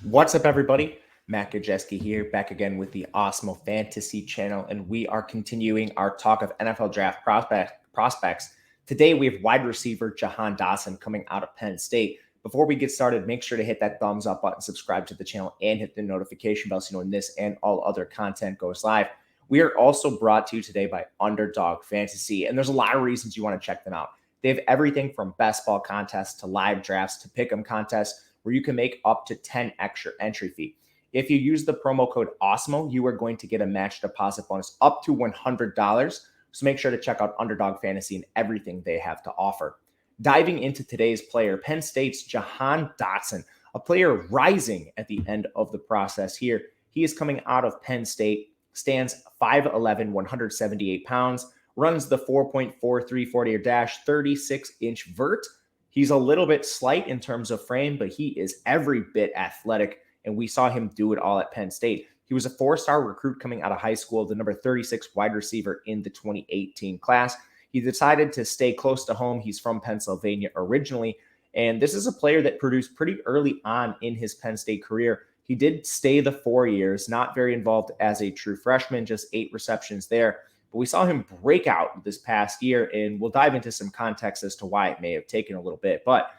What's up, everybody? Matt Gajewski here, back again with the Awesemo Fantasy channel, and we are continuing our talk of NFL draft prospects. Today, we have wide receiver Jahan Dotson coming out of Penn State. Before we get started, make sure to hit that thumbs up button, subscribe to the channel, and hit the notification bell so you know when this and all other content goes live. We are also brought to you today by Underdog Fantasy, and there's a lot of reasons you want to check them out. They have everything from best ball contests to live drafts to pick'em contests, where you can make up to 10 extra entry fee. If you use the promo code Awesemo, you are going to get a match deposit bonus up to $100. So make sure to check out Underdog Fantasy and everything they have to offer. Diving into today's player, Penn State's Jahan Dotson, a player rising at the end of the process here. He is coming out of Penn State, stands 5'11", 178 pounds, runs the 4.43 40 dash, 36-inch vert. He's a little bit slight in terms of frame, but he is every bit athletic, and we saw him do it all at Penn State. He was a four-star recruit coming out of high school, the number 36 wide receiver in the 2018 class. He decided to stay close to home. He's from Pennsylvania originally, and this is a player that produced pretty early on in his Penn State career. He did stay the 4 years, not very involved as a true freshman, just 8 receptions there. But we saw him break out this past year, and we'll dive into some context as to why it may have taken a little bit. But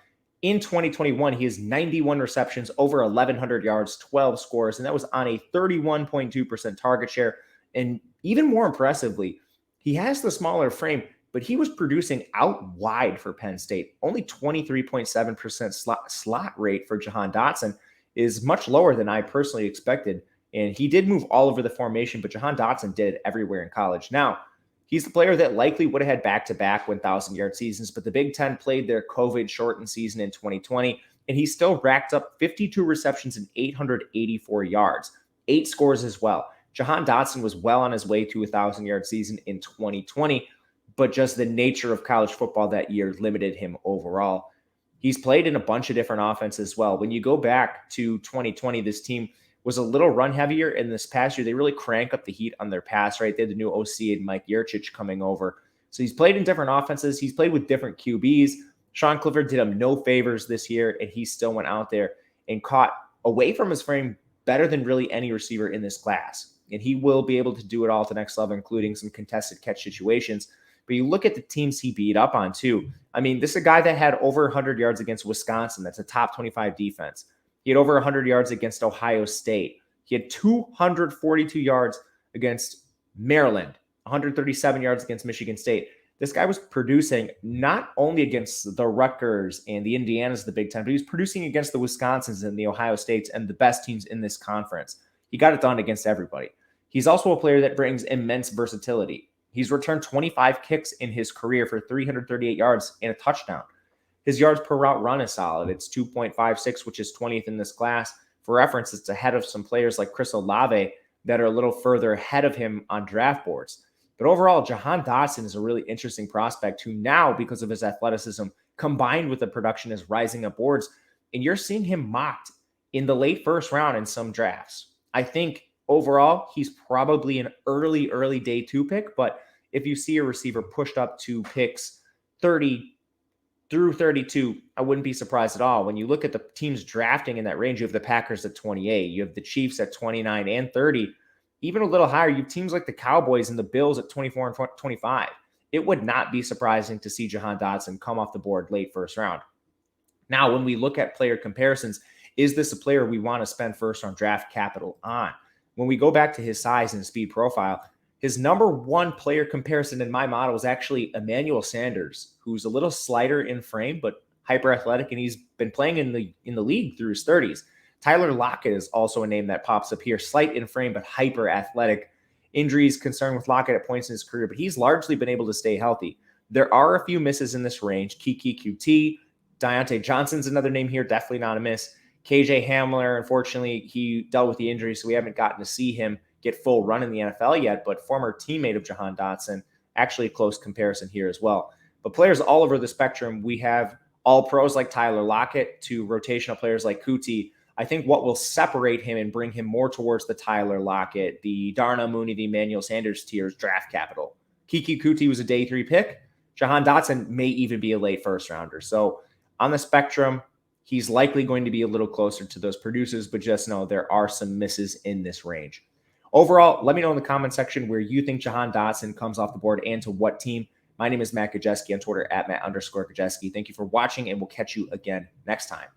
in 2021, he has 91 receptions, over 1,100 yards, 12 scores, and that was on a 31.2% target share. And even more impressively, he has the smaller frame, but he was producing out wide for Penn State. Only 23.7% slot rate for Jahan Dotson is much lower than I personally expected. And he did move all over the formation, but Jahan Dotson did everywhere in college. Now, he's the player that likely would have had back-to-back 1,000-yard seasons, but the Big Ten played their COVID-shortened season in 2020, and he still racked up 52 receptions and 884 yards, 8 scores as well. Jahan Dotson was well on his way to a 1,000-yard season in 2020, but just the nature of college football that year limited him overall. He's played in a bunch of different offenses as well. When you go back to 2020, this team was a little run heavier. In this past year, they really crank up the heat on their pass, right? They had the new OC and Mike Yurcich coming over. So he's played in different offenses. He's played with different QBs. Sean Clifford did him no favors this year, and he still went out there and caught away from his frame better than really any receiver in this class. And he will be able to do it all to the next level, including some contested catch situations. But you look at the teams he beat up on, too. I mean, this is a guy that had over 100 yards against Wisconsin. That's a top 25 defense. He had over 100 yards against Ohio State. He had 242 yards against Maryland, 137 yards against Michigan State. This guy was producing not only against the Rutgers and the Indianas of the Big Ten, but he was producing against the Wisconsins and the Ohio States and the best teams in this conference. He got it done against everybody. He's also a player that brings immense versatility. He's returned 25 kicks in his career for 338 yards and a touchdown. His yards per route run is solid. It's 2.56, which is 20th in this class. For reference, it's ahead of some players like Chris Olave that are a little further ahead of him on draft boards. But overall, Jahan Dotson is a really interesting prospect who now, because of his athleticism, combined with the production, is rising up boards. And you're seeing him mocked in the late first round in some drafts. I think overall, he's probably an early day 2 pick. But if you see a receiver pushed up to picks 30 through 32, I wouldn't be surprised at all. When you look at the teams drafting in that range, you have the Packers at 28, you have the Chiefs at 29 and 30, even a little higher. You have teams like the Cowboys and the Bills at 24 and 25. It would not be surprising to see Jahan Dotson come off the board late first round. Now, when we look at player comparisons, is this a player we want to spend first round draft capital on? When we go back to his size and speed profile, his number one player comparison in my model is actually Emmanuel Sanders, who's a little slighter in frame, but hyper athletic, and he's been playing in the league through his 30s. Tyler Lockett is also a name that pops up here, slight in frame, but hyper athletic. Injuries concern with Lockett at points in his career, but he's largely been able to stay healthy. There are a few misses in this range. RayGQue, Deontay Johnson's another name here, definitely not a miss. KJ Hamler, unfortunately, he dealt with the injury, so we haven't gotten to see him get full run in the NFL yet, but former teammate of Jahan Dotson, actually a close comparison here as well. But players all over the spectrum, we have all pros like Tyler Lockett to rotational players like Kuti. I think what will separate him and bring him more towards the Tyler Lockett, the Darnell Mooney, the Emmanuel Sanders tiers draft capital. RayGQue was a day 3 pick. Jahan Dotson may even be a late first rounder. So on the spectrum, He's likely going to be a little closer to those producers, but just know there are some misses in this range. Overall, let me know in the comment section where you think Jahan Dotson comes off the board and to what team. My name is Matt Gajewski on Twitter at Matt_Gajewski. Thank you for watching, and we'll catch you again next time.